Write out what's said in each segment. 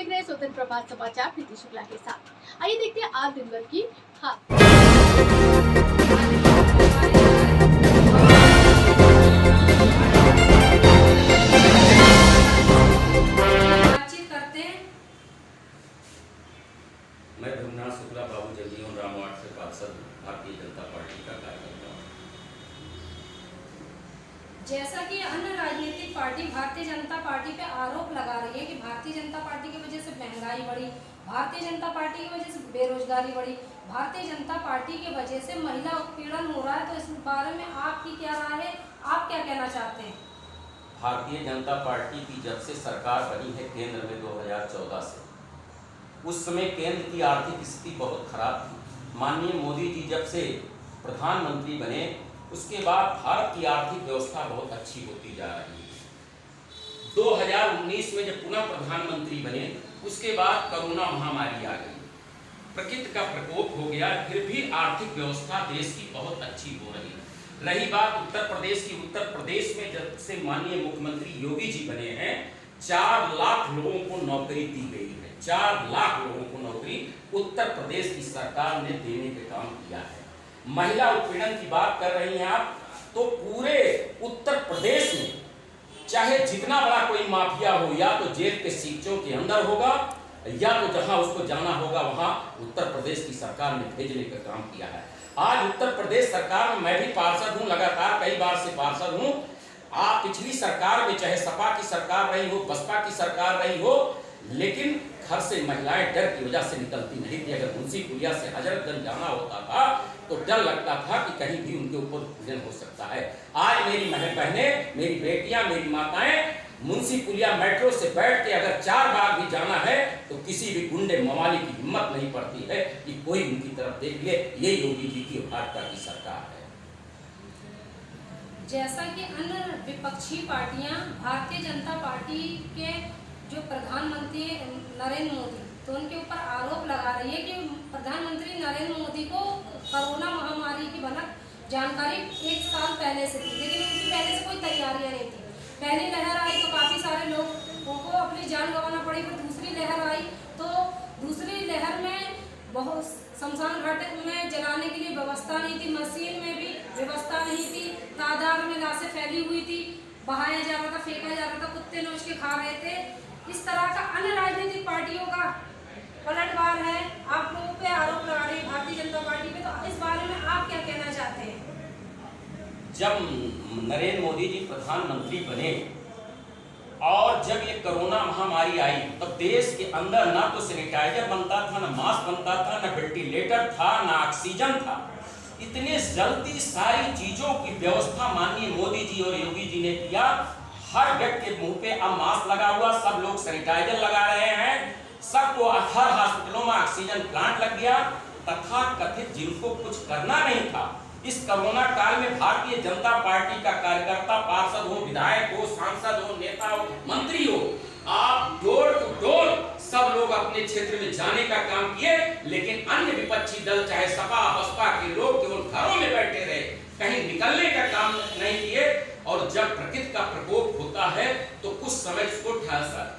देख रहे हैं स्वतंत्र प्रभात समाचार प्रीति शुक्ला के साथ। आइए देखते हैं आज दिन भर की बातचीत करते हैं। मैं धर्मनाथ शुक्ला बाबू जगजीवन राम वार्ड से पार्षद भारतीय जनता पार्टी का कार्यकर्ता हूँ। जैसा कि अन्य राजनीतिक पार्टी भारतीय जनता पार्टी पे आरोप लगा रही है कि भारतीय जनता पार्टी की वजह से महंगाई बढ़ी, भारतीय जनता पार्टी की वजह से बेरोजगारी बढ़ी, भारतीय जनता पार्टी की वजह से महिला उत्पीड़न हो रहा है, तो इस बारे में आपकी क्या राय है? आप क्या कहना चाहते हैं? भारतीय जनता पार्टी की जब से सरकार बनी है केंद्र में 2014 से, उस समय केंद्र की आर्थिक स्थिति बहुत खराब थी। माननीय मोदी जी जब से प्रधानमंत्री बने उसके बाद भारत की आर्थिक व्यवस्था बहुत अच्छी होती जा रही है। 2019 में जब पुनः प्रधानमंत्री बने उसके बाद कोरोना महामारी आ गई, प्रकृति का प्रकोप हो गया, फिर भी आर्थिक व्यवस्था देश की बहुत अच्छी हो रही है। रही बात उत्तर प्रदेश की, उत्तर प्रदेश में जब से माननीय मुख्यमंत्री योगी जी बने हैं 4 लाख लोगों को नौकरी दी गई है। 4 लाख लोगों को नौकरी उत्तर प्रदेश की सरकार ने देने का काम किया है। महिला उत्पीड़न की बात कर रही हैं आप, तो पूरे उत्तर प्रदेश में चाहे जितना बड़ा कोई माफिया हो, या तो जेल के सीटों के अंदर होगा या तो जहां उसको जाना होगा वहां उत्तर प्रदेश की सरकार ने भेजने का काम किया है। आज उत्तर प्रदेश सरकार में मैं भी पार्षद हूं, लगातार कई बार से पार्षद हूं। आप पिछली सरकार में चाहे सपा की सरकार रही हो, बसपा की सरकार रही हो, लेकिन घर से महिलाएं डर की वजह से निकलती नहीं थी। अगर मुंशी पुलिया से हजरतगंज जाना होता था तो डर लगता था कि कहीं भी उनके ऊपर उत्पीड़न हो सकता है। आज मेरी बहनें, मेरी बेटियां, मेरी माताएं मुंशी पुलिया मेट्रो से बैठ के अगर 4 बार भी जाना है तो किसी भी गुंडे मवाली की हिम्मत नहीं पड़ती है कि कोई उनकी तरफ देख ले। ये योगी जी की भाजपा की सरकार है। जैसा कि अन्य विपक्षी पार्टियां भारतीय जनता पार्टी के जो प्रधानमंत्री नरेंद्र मोदी, तो उनके ऊपर आरोप लगा रही है कि प्रधानमंत्री नरेंद्र मोदी को कोरोना महामारी की भनक जानकारी 1 साल पहले से थी, लेकिन उनकी पहले से कोई तैयारियां नहीं थी। पहली लहर आई तो काफ़ी सारे लोगों को अपनी जान गंवाना पड़ी, फिर दूसरी लहर आई तो दूसरी लहर में बहुत शमशान घाट में जलाने के लिए व्यवस्था नहीं थी, मशीन में भी व्यवस्था नहीं थी, तादाद में लाशें फैली हुई थी, बहाया जा रहा था, फेंका जा रहा था, कुत्ते नोच के खा रहे थे। इस तरह का अन्य राजनीतिक पार्टियों का पलटवार है, आप लोगों पे आरोप लगा रही है भारतीय जनता पार्टी पे, तो इस बारे में आप क्या कहना चाहते हैं? जब नरेंद्र मोदी जी प्रधानमंत्री बने और जब ये कोरोना महामारी आई तब देश के अंदर ना तो सैनिटाइजर बनता था, ना मास्क बनता था, ना वेंटिलेटर था, ना ऑक्सीजन था। इतने जल्दी सारी चीजों की व्यवस्था माननीय मोदी जी और योगी जी ने किया। हर व्यक्ति के मुंह पे अब मास्क लगा हुआ, सब लोग सैनिटाइजर लगा रहे हैं, सबको हर हॉस्पिटलों में ऑक्सीजन प्लांट लग गया। तथा कथित जिनको कुछ करना नहीं था इस कोरोना काल में भारतीय जनता पार्टी का कार्यकर्ता, पार्षद हो, विधायक हो, सांसद हो, नेता हो, मंत्री हो, आप डोर टू डोर सब लोग अपने क्षेत्र में जाने का काम किए। लेकिन अन्य विपक्षी दल चाहे सपा बसपा के लोग केवल घरों में बैठे रहे, कहीं निकलने का काम नहीं किए। और जब प्रकृति का प्रकोप होता है तो कुछ समय उसको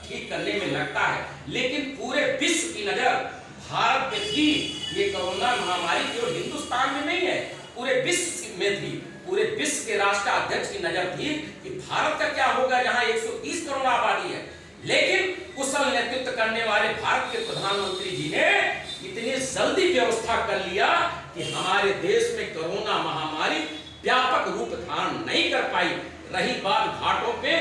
ठीक करने में लगता है, लेकिन पूरे विश्व की नजर भारत पे थी। ये कोरोना महामारी केवल हिंदुस्तान में नहीं है, पूरे विश्व में थी। पूरे विश्व के राष्ट्राध्यक्ष की नजर थी कि भारत का क्या होगा जहां 130 करोड़ आबादी है। लेकिन कुशल नेतृत्व करने वाले भारत के प्रधानमंत्री जी ने इतनी जल्दी व्यवस्था कर लिया कि हमारे देश में कोरोना महामारी व्यापक रूप धारण नहीं कर पाई। रही बात घाटों पे,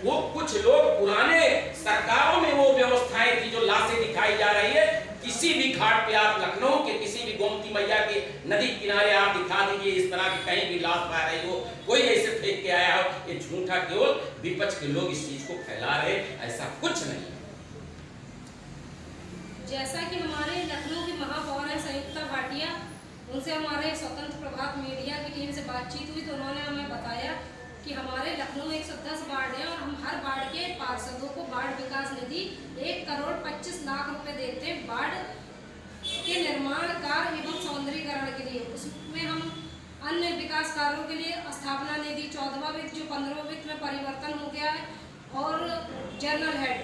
वो कुछ लोग पुराने सरकारों में वो व्यवस्थाएं थी जो लाशें दिखाई जा रही है। किसी भी घाट पे आप लखनऊ के किसी भी गोमती मैया के नदी किनारे आप दिखा दीजिए इस तरह की कहीं भी लाश पा रही हो, कोई ऐसे फेंक के आया हो, ये झूठा केवल विपक्ष के लोग इस चीज को फैला रहे, ऐसा कुछ नहीं। जैसा कि हमारे लखनऊ की महापौर है संयुक्ता भाटिया, उनसे हमारे स्वतंत्र प्रभात मीडिया की टीम से बातचीत हुई तो उन्होंने हमें बताया कि हमारे लखनऊ में 110 वार्ड है और हम हर वार्ड के पार्षदों को वार्ड विकास निधि 1,25,00,000 रुपए देते हैं वार्ड के निर्माण कार्य एवं सौंदर्यीकरण के लिए। उसमें हम अन्य विकास कार्यों के लिए स्थापना निधि 14वां वित्त जो 15वां वित्त में परिवर्तन हो गया है और जनरल हेड,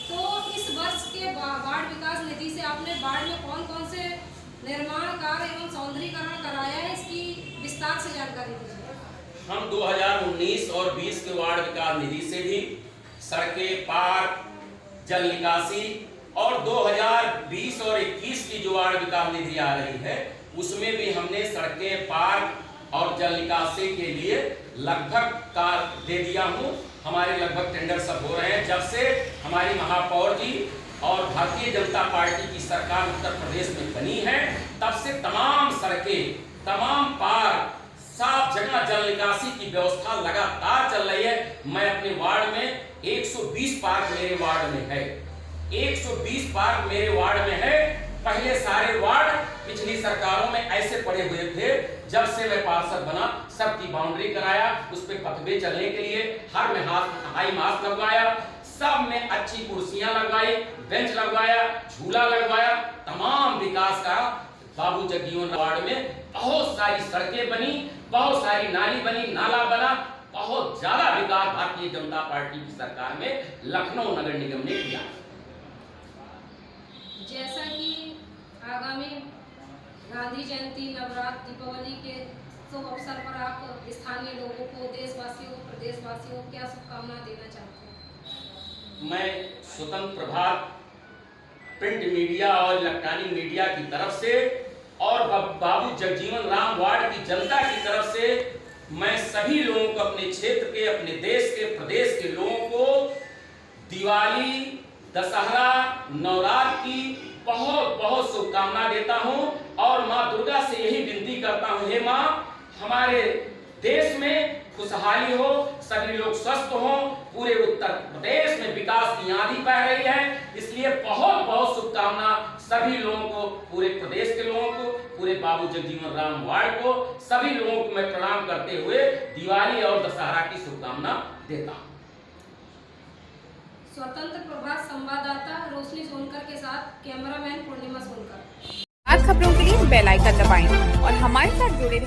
तो इस वर्ष के बाद वार्ड विकास निधि से आपने वार्ड में कौन कौन से निर्माण कार्य एवं सौंदर्यीकरण कराया है, इसकी विस्तार से जानकारी दीजिए। हम 2019 और 20 के वार्ड विकास निधि से भी सड़कें, पार्क, जल निकासी और 2020 और 21 की जो वार्ड विकास निधि आ रही है उसमें भी हमने सड़कें, पार्क और जल निकासी के लिए लगभग कार्य दे दिया हूँ। हमारे लगभग टेंडर सब हो रहे हैं। जब से हमारी महापौर जी और भारतीय जनता पार्टी की सरकार उत्तर प्रदेश में बनी है तब से तमाम सड़कें, तमाम पार्क, सब जगह जल निकासी की व्यवस्था लगातार चल रही है। मैं अपने वार्ड में 120 पार्क मेरे वार्ड में है, 120 पार्क मेरे वार्ड में है। पहले सारे वार्ड पिछली सरकारों में ऐसे पड़े हुए थे। जब से मैं पार्षद बना सबकी बाउंड्री कराया, उस पे पथवे चलने के लिए हर में हाई मास्क लगवाया, सब में अच्छी कुर्सियां लगवाई, बेंच लगवाया, झूला लगवाया, तमाम विकास का बाबू जगजीवन वार्ड में बहुत सारी सड़कें बनी, बहुत सारी नाली बनी, नाला बना, बहुत ज्यादा विकास भारतीय जनता पार्टी की सरकार में लखनऊ नगर निगम ने किया। जैसा कि आगामी गांधी जयंती, नवरात्र, दीपावली के शुभ अवसर पर आप स्थानीय लोगों को, देशवासियों को, प्रदेशवासियों को क्या शुभकामना देना चाहते हैं? मैं स्वतंत्र प्रभार प्रिंट मीडिया और इलेक्ट्रॉनिक मीडिया की तरफ से और बाबू जगजीवन राम वार्ड की जनता की तरफ से मैं सभी लोगों को, अपने क्षेत्र के, अपने देश के, प्रदेश के लोगों को दिवाली, दशहरा, नवरात्र की बहुत बहुत शुभकामना देता हूं और मां दुर्गा से यही विनती करता हूं, हे मां, हमारे देश में खुशहाली हो, सभी लोग स्वस्थ हो, पूरे उत्तर प्रदेश में विकास की आंधी बह रही है। इसलिए बहुत बहुत शुभकामना सभी लोगों को, पूरे प्रदेश के लोगों को, पूरे बाबू जगजीवन राम वार्ड को, सभी लोगों को मैं प्रणाम करते हुए दिवाली और दशहरा की शुभकामना देता हूं। स्वतंत्र प्रभात संवाददाता रोशनी सोनकर के साथ कैमरामैन पूर्णिमा सोनकर। आज खबरों के लिए बेल आइकन दबाएं और हमारे साथ जुड़े रहें।